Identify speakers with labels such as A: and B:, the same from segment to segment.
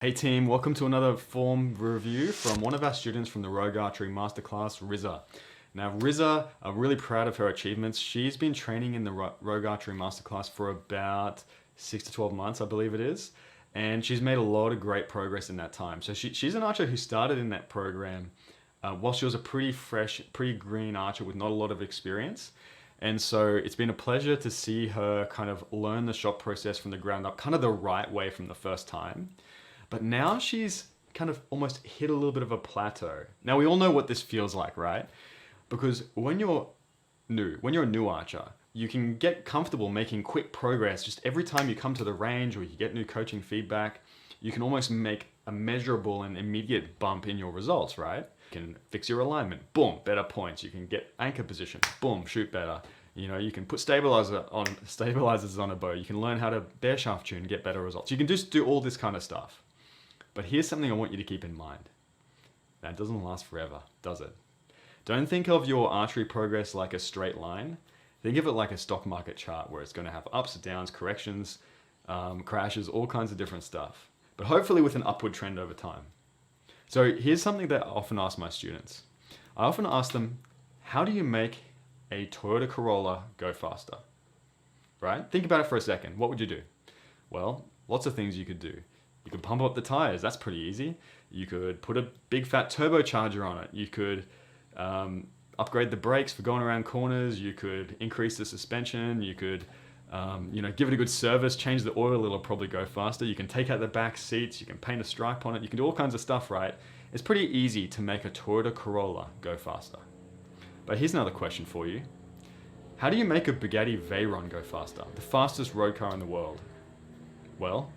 A: Hey team, welcome to another form review from one of our students from the Rogue Archery Masterclass, Rizza. Now Rizza, I'm really proud of her achievements. She's been training in the Rogue Archery Masterclass for about 6 to 12 months, I believe it is. And she's made a lot of great progress in that time. So she's an archer who started in that program while she was a pretty fresh, pretty green archer with not a lot of experience. And so it's been a pleasure to see her kind of learn the shot process from the ground up, kind of the right way from the first time. But now she's kind of almost hit a little bit of a plateau. Now we all know what this feels like, right? Because when you're a new archer, you can get comfortable making quick progress. Just every time you come to the range or you get new coaching feedback, you can almost make a measurable and immediate bump in your results, right? You can fix your alignment, boom, better points. You can get anchor position, boom, shoot better. You know, you can put stabilizers on a bow. You can learn how to bear shaft tune, get better results. You can just do all this kind of stuff. But here's something I want you to keep in mind. That doesn't last forever, does it? Don't think of your archery progress like a straight line. Think of it like a stock market chart where it's going to have ups and downs, corrections, crashes, all kinds of different stuff. But hopefully with an upward trend over time. So here's something that I often ask my students. I often ask them, how do you make a Toyota Corolla go faster? Right? Think about it for a second. What would you do? Well, lots of things you could do. You could pump up the tires, that's pretty easy. You could put a big fat turbocharger on it. You could upgrade the brakes for going around corners. You could increase the suspension. You could give it a good service, change the oil, it'll probably go faster. You can take out the back seats, you can paint a stripe on it, you can do all kinds of stuff, right? It's pretty easy to make a Toyota Corolla go faster. But here's another question for you. How do you make a Bugatti Veyron go faster? The fastest road car in the world? Well,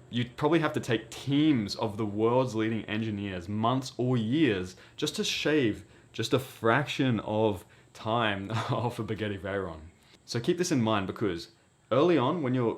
A: you'd probably have to take teams of the world's leading engineers, months or years, just to shave just a fraction of time off a Bugatti Veyron. So keep this in mind because early on, when you're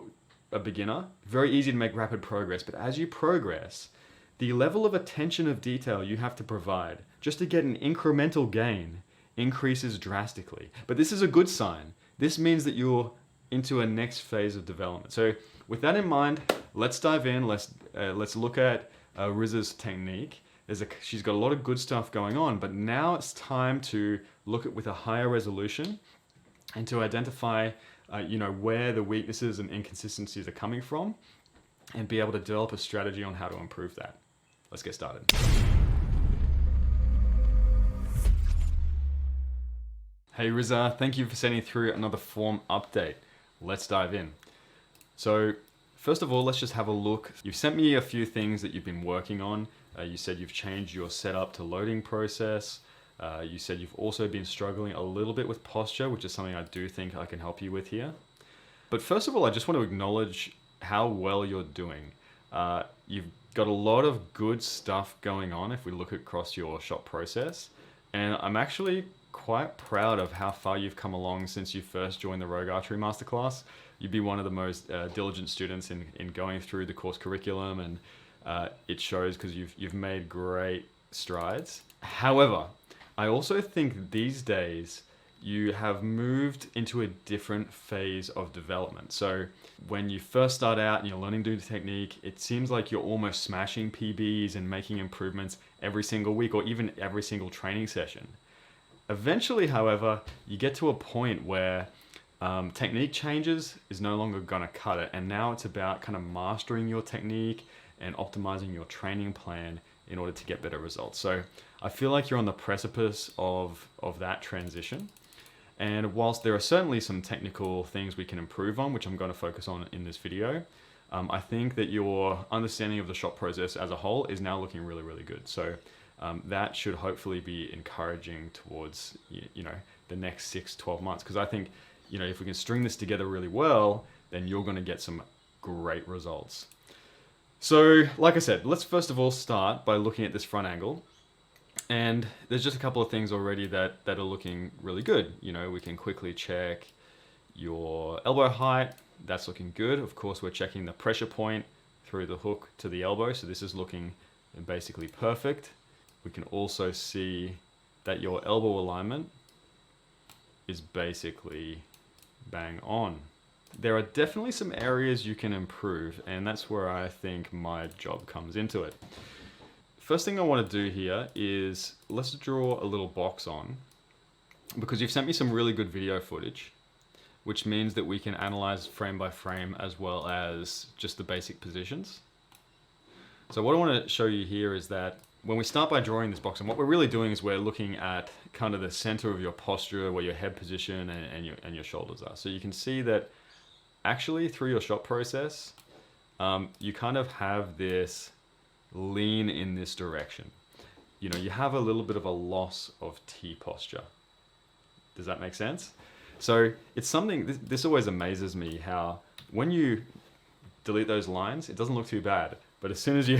A: a beginner, very easy to make rapid progress. But as you progress, the level of attention of detail you have to provide just to get an incremental gain increases drastically. But this is a good sign. This means that you're into a next phase of development. So with that in mind, let's dive in. Let's look at Rizza's technique. She's got a lot of good stuff going on, but now it's time to look at with a higher resolution and to identify where the weaknesses and inconsistencies are coming from and be able to develop a strategy on how to improve that. Let's get started. Hey Rizza, thank you for sending through another form update. Let's dive in. So first of all, let's just have a look. You've sent me a few things that you've been working on. You said you've changed your setup to loading process. You said you've also been struggling a little bit with posture, which is something I do think I can help you with here. But first of all, I just want to acknowledge how well you're doing. You've got a lot of good stuff going on if we look across your shot process. And I'm actually quite proud of how far you've come along since you first joined the Rogue Archery Masterclass. You'd be one of the most diligent students in going through the course curriculum, and it shows because you've made great strides. However, I also think these days you have moved into a different phase of development. So when you first start out and you're learning to do the technique, it seems like you're almost smashing PBs and making improvements every single week or even every single training session. Eventually, however, you get to a point where technique changes is no longer going to cut it, and now it's about kind of mastering your technique and optimizing your training plan in order to get better results. So I feel like you're on the precipice of that transition. And whilst there are certainly some technical things we can improve on, which I'm going to focus on in this video, I think that your understanding of the shot process as a whole is now looking really, really good. So that should hopefully be encouraging towards the next 6-12 months. Because I think if we can string this together really well, then you're going to get some great results. So like I said, let's first of all start by looking at this front angle. And there's just a couple of things already that are looking really good. We can quickly check your elbow height. That's looking good. Of course, we're checking the pressure point through the hook to the elbow. So this is looking basically perfect. We can also see that your elbow alignment is basically bang on. there are definitely some areas you can improve, and that's where I think my job comes into it. First thing I want to do here is let's draw a little box on, because you've sent me some really good video footage, which means that we can analyze frame by frame as well as just the basic positions. So what I want to show you here is that when we start by drawing this box, and what we're really doing is we're looking at kind of the center of your posture, where your head position and your shoulders are. So you can see that actually through your shot process, you kind of have this lean in this direction. You know, you have a little bit of a loss of T posture. Does that make sense? So it's something, this always amazes me how when you delete those lines, it doesn't look too bad. But as soon as you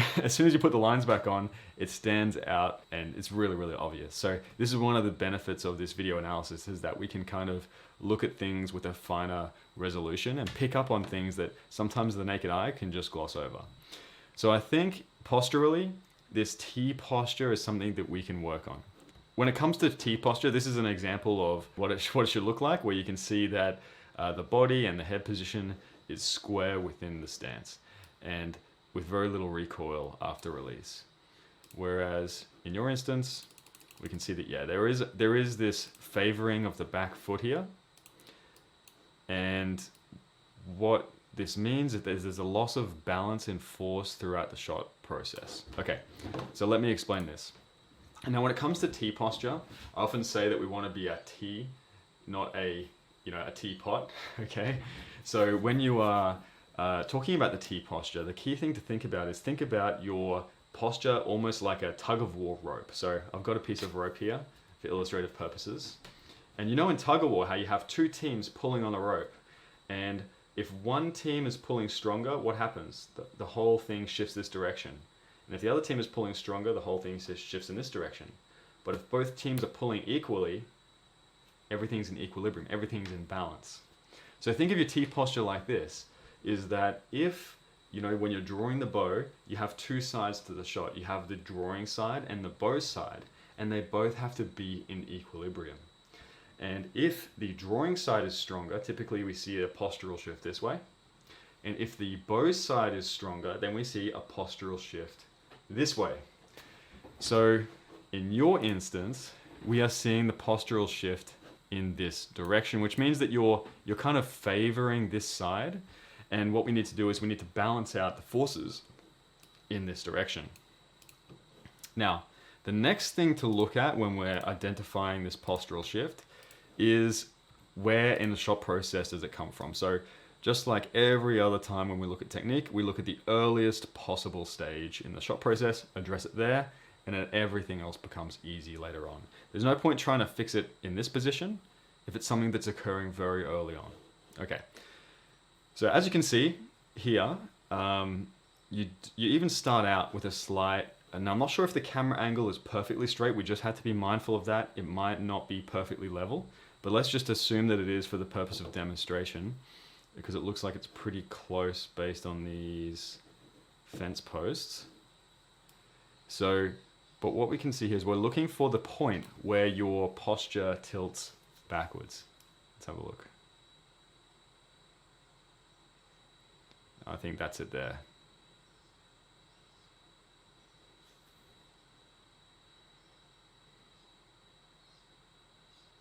A: put the lines back on, it stands out and it's really, really obvious. So this is one of the benefits of this video analysis, is that we can kind of look at things with a finer resolution and pick up on things that sometimes the naked eye can just gloss over. So I think posturally, this T posture is something that we can work on. When it comes to T posture, this is an example of what it should look like, where you can see that the body and the head position is square within the stance, and with very little recoil after release. Whereas in your instance, we can see that, yeah, there is this favoring of the back foot here. And what this means is that there's a loss of balance and force throughout the shot process. Okay, so let me explain this. And now when it comes to T posture, I often say that we want to be a T, not a teapot, okay? So when you are talking about the T posture, the key thing to think about is think about your posture almost like a tug of war rope. So I've got a piece of rope here for illustrative purposes. And you know in tug of war how you have two teams pulling on a rope. And if one team is pulling stronger, what happens? The whole thing shifts this direction. And if the other team is pulling stronger, the whole thing shifts in this direction. But if both teams are pulling equally, everything's in equilibrium, everything's in balance. So think of your T posture like this, is that if, you know, when you're drawing the bow, you have two sides to the shot. You have the drawing side and the bow side, and they both have to be in equilibrium. And if the drawing side is stronger, typically we see a postural shift this way. And if the bow side is stronger, then we see a postural shift this way. So in your instance, we are seeing the postural shift in this direction, which means that you're kind of favoring this side. And what we need to do is we need to balance out the forces in this direction. Now, the next thing to look at when we're identifying this postural shift is where in the shot process does it come from. So just like every other time when we look at technique, we look at the earliest possible stage in the shot process, address it there, and then everything else becomes easy later on. There's no point trying to fix it in this position if it's something that's occurring very early on. Okay, so as you can see here, you even start out with a slight, and I'm not sure if the camera angle is perfectly straight, we just had to be mindful of that. It might not be perfectly level, but let's just assume that it is for the purpose of demonstration, because it looks like it's pretty close based on these fence posts. So, but what we can see here is we're looking for the point where your posture tilts backwards. Let's have a look. I think that's it there.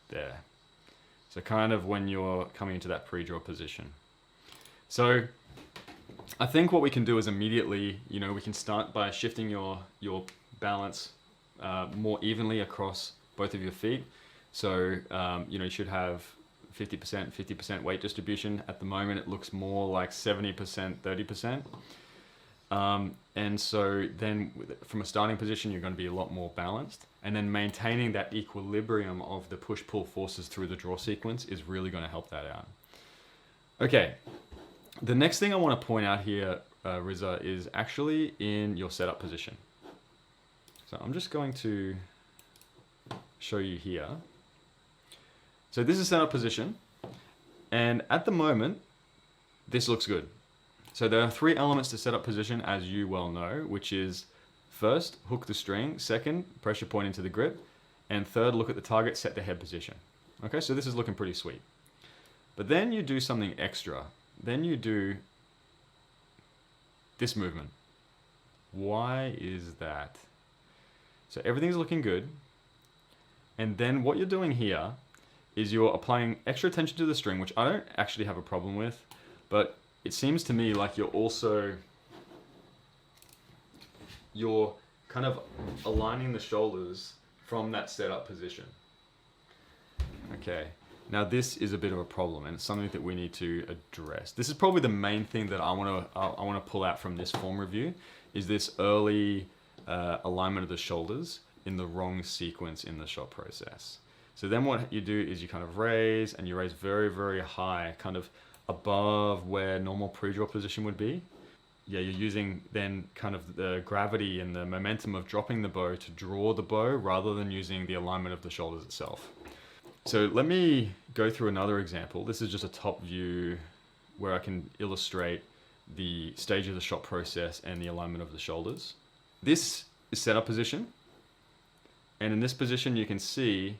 A: There. So kind of when you're coming into that pre-draw position. So I think what we can do is immediately, you know, we can start by shifting your balance more evenly across both of your feet. So, you know, you should have 50% weight distribution. At the moment, it looks more like 70%, 30%. And so then from a starting position, you're going to be a lot more balanced. And then maintaining that equilibrium of the push-pull forces through the draw sequence is really going to help that out. Okay, the next thing I want to point out here, Rizza, is actually in your setup position. So I'm just going to show you here. So this is setup position, and at the moment, this looks good. So there are three elements to setup position, as you well know, which is first, hook the string, second, pressure point into the grip, and third, look at the target, set the head position. Okay, so this is looking pretty sweet. But then you do something extra, then you do this movement. Why is that? So everything's looking good. And then what you're doing here is you're applying extra tension to the string, which I don't actually have a problem with, but it seems to me like you're kind of aligning the shoulders from that setup position. Okay, now this is a bit of a problem, and it's something that we need to address. This is probably the main thing that I want to pull out from this form review, is this early alignment of the shoulders in the wrong sequence in the shot process. So then what you do is you kind of raise, and you raise very, very high, kind of above where normal pre-draw position would be. Yeah, you're using then kind of the gravity and the momentum of dropping the bow to draw the bow rather than using the alignment of the shoulders itself. So let me go through another example. This is just a top view where I can illustrate the stage of the shot process and the alignment of the shoulders. This is setup position. And in this position, you can see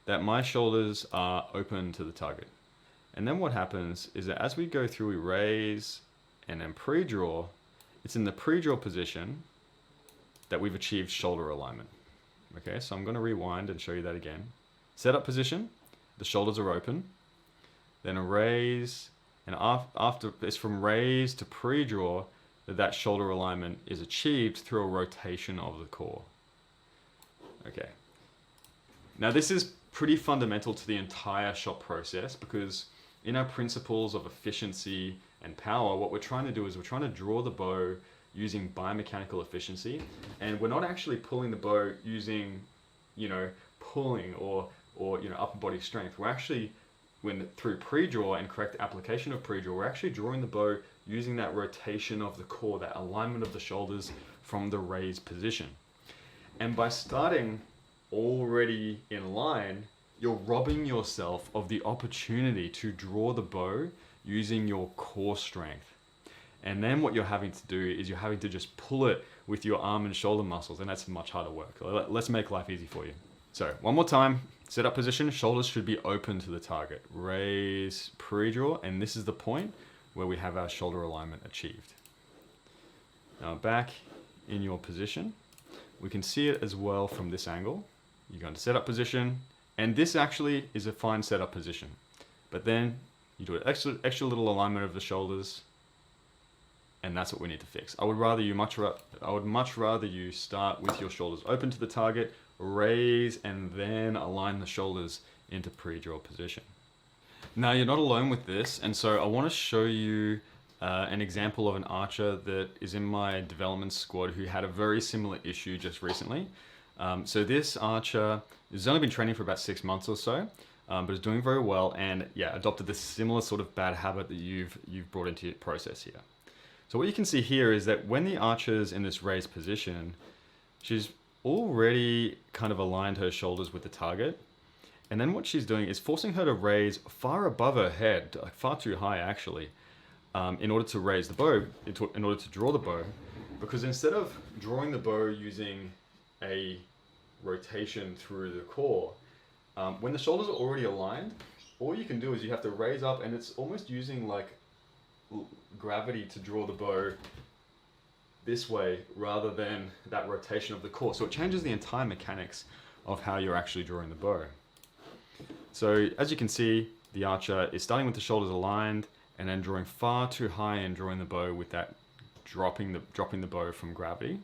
A: that my shoulders are open to the target. And then what happens is that as we go through, we raise and then pre-draw. It's in the pre-draw position that we've achieved shoulder alignment. Okay, so I'm going to rewind and show you that again. Setup position, the shoulders are open. Then a raise, and after it's from raise to pre-draw that shoulder alignment is achieved through a rotation of the core. Okay. Now this is pretty fundamental to the entire shot process, because in our principles of efficiency and power, what we're trying to do is we're trying to draw the bow using biomechanical efficiency, and we're not actually pulling the bow using, pulling or upper body strength. We're actually, through pre-draw and correct application of pre-draw, we're actually drawing the bow using that rotation of the core, that alignment of the shoulders from the raised position. And by starting already in line, you're robbing yourself of the opportunity to draw the bow using your core strength. And then what you're having to do is you're having to just pull it with your arm and shoulder muscles, and that's much harder work. Let's make life easy for you. So one more time, set up position, shoulders should be open to the target. Raise, pre-draw, and this is the point where we have our shoulder alignment achieved. Now back in your position, we can see it as well from this angle. You go into setup position, and this actually is a fine setup position. But then you do an extra little alignment of the shoulders, and that's what we need to fix. I would much rather you start with your shoulders open to the target, raise, and then align the shoulders into pre-draw position. Now you're not alone with this, and so I want to show you an example of an archer that is in my development squad who had a very similar issue just recently. So this archer has only been training for about 6 months or so, but is doing very well, and adopted this similar sort of bad habit that you've brought into your process here. So what you can see here is that when the archer's in this raised position, she's already kind of aligned her shoulders with the target. And then what she's doing is forcing her to raise far above her head, like far too high actually, in order to raise the bow, in order to draw the bow. Because instead of drawing the bow using a rotation through the core, when the shoulders are already aligned, all you can do is you have to raise up, and it's almost using like gravity to draw the bow this way rather than that rotation of the core. So it changes the entire mechanics of how you're actually drawing the bow. So as you can see, the archer is starting with the shoulders aligned and then drawing far too high and drawing the bow with that dropping the bow from gravity.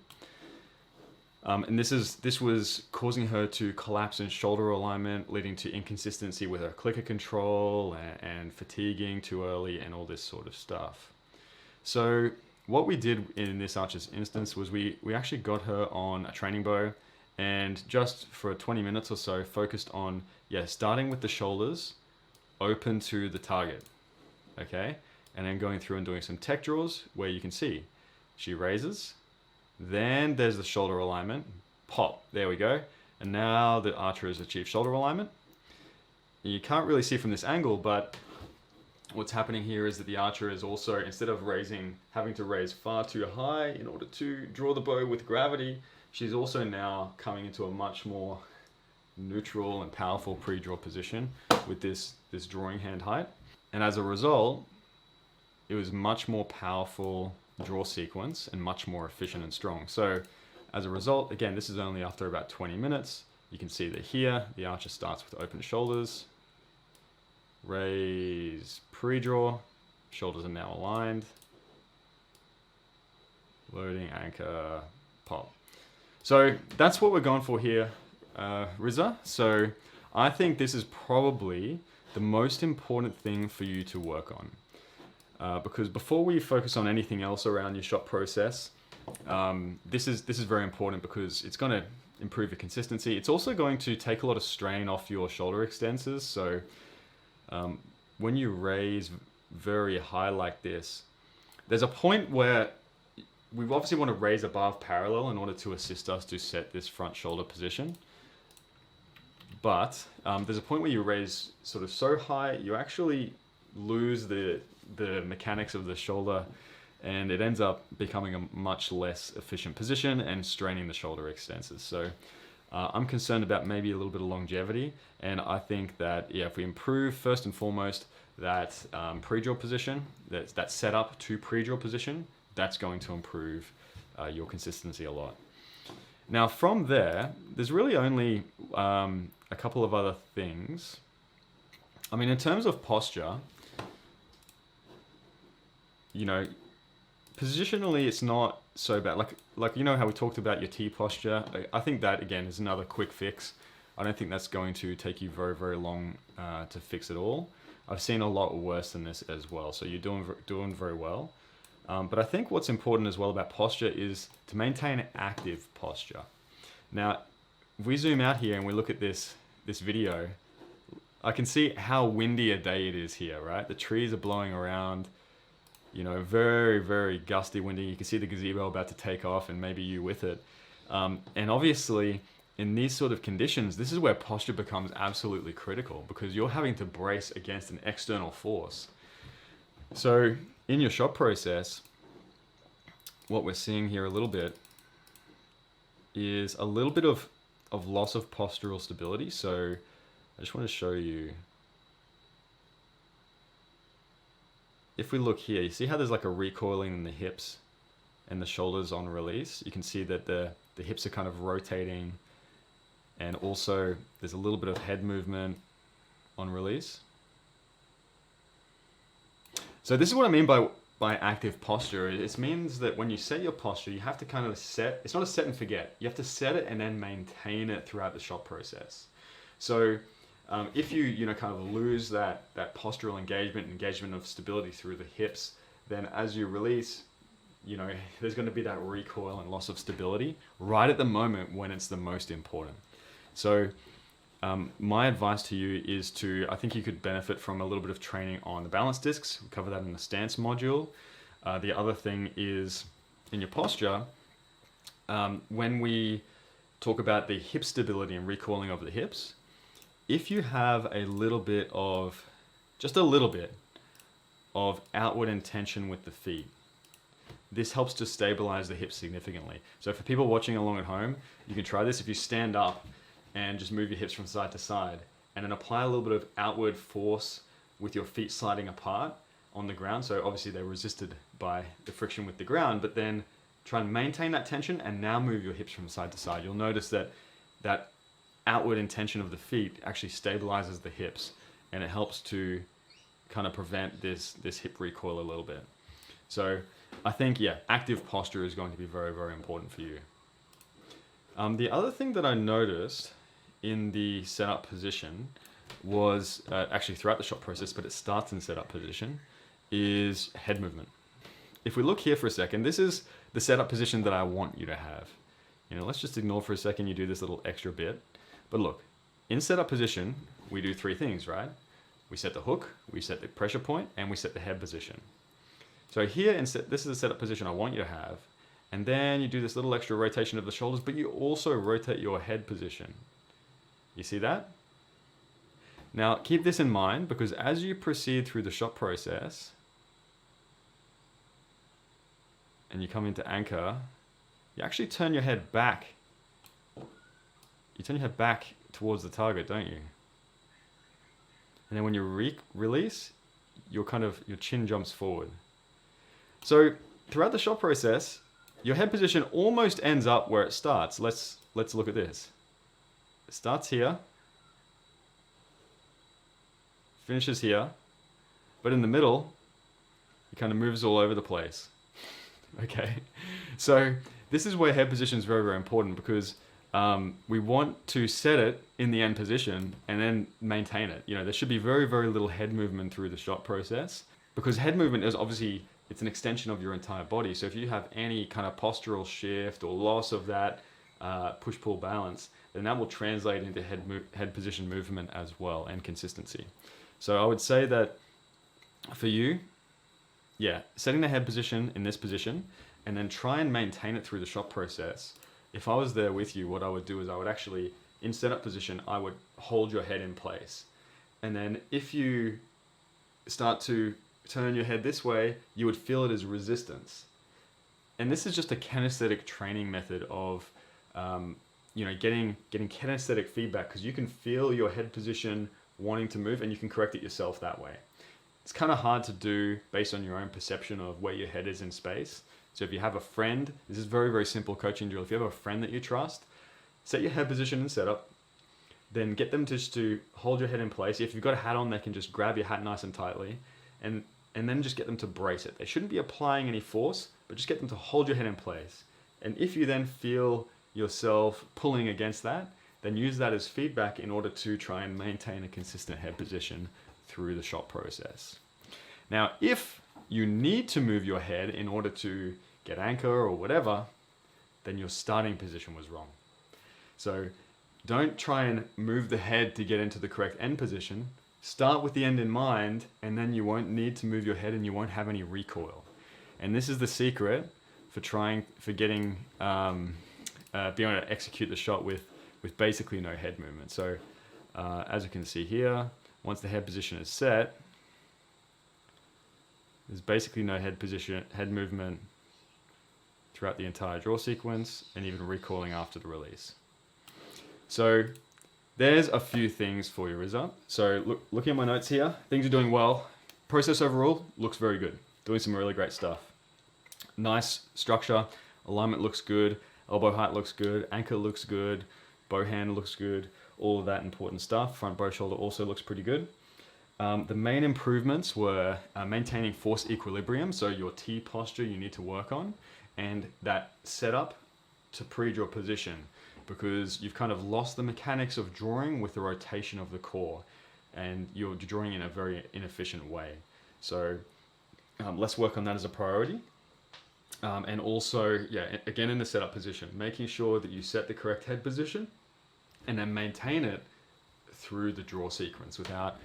A: And this was causing her to collapse in shoulder alignment, leading to inconsistency with her clicker control and fatiguing too early and all this sort of stuff. So what we did in this archer's instance was we actually got her on a training bow, and just for 20 minutes or so focused on starting with the shoulders open to the target, okay, and then going through and doing some tech draws where you can see she raises, then there's the shoulder alignment, pop, there we go, and now the archer has achieved shoulder alignment. You can't really see from this angle, but what's happening here is that the archer is also, instead of having to raise far too high in order to draw the bow with gravity, she's also now coming into a much more neutral and powerful pre-draw position with this drawing hand height. And as a result, it was much more powerful draw sequence and much more efficient and strong. So as a result, again, this is only after about 20 minutes. You can see that here, the archer starts with open shoulders, raise, pre-draw, shoulders are now aligned, loading, anchor, pop. So that's what we're going for here, Rizza. So I think this is probably the most important thing for you to work on. Because before we focus on anything else around your shot process, this is very important because it's going to improve your consistency. It's also going to take a lot of strain off your shoulder extensors. So when you raise very high like this, there's a point where we obviously want to raise above parallel in order to assist us to set this front shoulder position. But there's a point where you raise sort of so high, you actually lose the mechanics of the shoulder, and it ends up becoming a much less efficient position and straining the shoulder extensors. So I'm concerned about maybe a little bit of longevity, and I think that, yeah, if we improve first and foremost that pre-draw position, that setup to pre-draw position, that's going to improve your consistency a lot. Now from there, there's really only a couple of other things. I mean, in terms of posture, you know, positionally it's not so bad. Like you know how we talked about your T posture? I think that, again, is another quick fix. I don't think that's going to take you very, very long to fix it all. I've seen a lot worse than this as well, so you're doing very well. But I think what's important as well about posture is to maintain active posture. Now, if we zoom out here and we look at this video, I can see how windy a day it is here, right? The trees are blowing around, you know, very, very gusty, windy. You can see the gazebo about to take off and maybe you with it. And obviously, in these sort of conditions, this is where posture becomes absolutely critical because you're having to brace against an external force. So in your shot process, what we're seeing here a little bit is a little bit of loss of postural stability. So I just want to show you. If we look here, you see how there's like a recoiling in the hips and the shoulders on release? You can see that the hips are kind of rotating, and also there's a little bit of head movement on release. So this is what I mean by active posture. It means that when you set your posture, you have to kind of set, it's not a set and forget. You have to set it and then maintain it throughout the shot process. So if you kind of lose that postural engagement of stability through the hips, then as you release, you know, there's going to be that recoil and loss of stability right at the moment when it's the most important. So my advice to you is I think you could benefit from a little bit of training on the balance discs. We cover that in the stance module. The other thing is in your posture, when we talk about the hip stability and recoiling of the hips, if you have a little bit of, just a little bit of outward intention with the feet, this helps to stabilize the hips significantly. So for people watching along at home, you can try this. If you stand up and just move your hips from side to side and then apply a little bit of outward force with your feet sliding apart on the ground. So obviously they're resisted by the friction with the ground, but then try and maintain that tension and now move your hips from side to side. You'll notice that outward intention of the feet actually stabilizes the hips, and it helps to kind of prevent this hip recoil a little bit. So I think, yeah, active posture is going to be very, very important for you. The other thing that I noticed in the setup position was actually throughout the shot process, but it starts in setup position, is head movement. If we look here for a second, this is the setup position that I want you to have. You know, let's just ignore for a second you do this little extra bit. But look, in setup position, we do three things, right? We set the hook, we set the pressure point, and we set the head position. So here, this is the setup position I want you to have. And then you do this little extra rotation of the shoulders, but you also rotate your head position. You see that? Now, keep this in mind, because as you proceed through the shot process, and you come into anchor, you actually turn your head back. You turn your head back towards the target, don't you? And then when you release, your chin jumps forward. So throughout the shot process, your head position almost ends up where it starts. Let's look at this. It starts here, finishes here, but in the middle, it kind of moves all over the place. Okay, so this is where head position is very, very important, because we want to set it in the end position and then maintain it. You know, there should be very, very little head movement through the shot process, because head movement is obviously, it's an extension of your entire body. So if you have any kind of postural shift or loss of that push-pull balance, then that will translate into head position movement as well, and consistency. So I would say that for you, yeah, setting the head position in this position and then try and maintain it through the shot process. If I was there with you, what I would do is I would actually, in setup position, I would hold your head in place. And then if you start to turn your head this way, you would feel it as resistance. And this is just a kinesthetic training method of, you know, getting kinesthetic feedback, because you can feel your head position wanting to move and you can correct it yourself that way. It's kind of hard to do based on your own perception of where your head is in space. So if you have a friend, this is very, very simple coaching drill. If you have a friend that you trust, set your head position and setup, then get them just to hold your head in place. If you've got a hat on, they can just grab your hat nice and tightly, and then just get them to brace it. They shouldn't be applying any force, but just get them to hold your head in place. And if you then feel yourself pulling against that, then use that as feedback in order to try and maintain a consistent head position through the shot process. Now, if you need to move your head in order to get anchor or whatever, then your starting position was wrong. So don't try and move the head to get into the correct end position. Start with the end in mind, and then you won't need to move your head and you won't have any recoil. And this is the secret for getting, being able to execute the shot with basically no head movement. So as you can see here, once the head position is set, there's basically no head movement throughout the entire draw sequence, and even recoiling after the release. So there's a few things for you, Rizza. So looking at my notes here, things are doing well. Process overall looks very good. Doing some really great stuff. Nice structure, alignment looks good, elbow height looks good, anchor looks good, bow hand looks good, all of that important stuff. Front bow shoulder also looks pretty good. The main improvements were maintaining force equilibrium, so your T posture you need to work on, and that setup to pre-draw position, because you've kind of lost the mechanics of drawing with the rotation of the core, and you're drawing in a very inefficient way. So let's work on that as a priority. And also, yeah, again in the setup position, making sure that you set the correct head position and then maintain it through the draw sequence without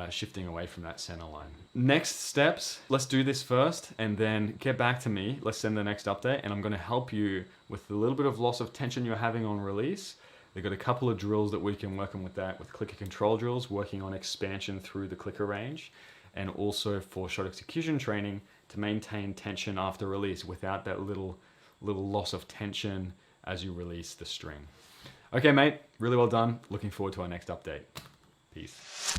A: shifting away from that center line. Next steps, let's do this first and then get back to me. Let's send the next update, and I'm going to help you with the little bit of loss of tension you're having on release. They've got a couple of drills that we can work on with that, with clicker control drills, working on expansion through the clicker range, and also for shot execution training to maintain tension after release without that little loss of tension as you release the string. Okay, mate, really well done. Looking forward to our next update. Peace.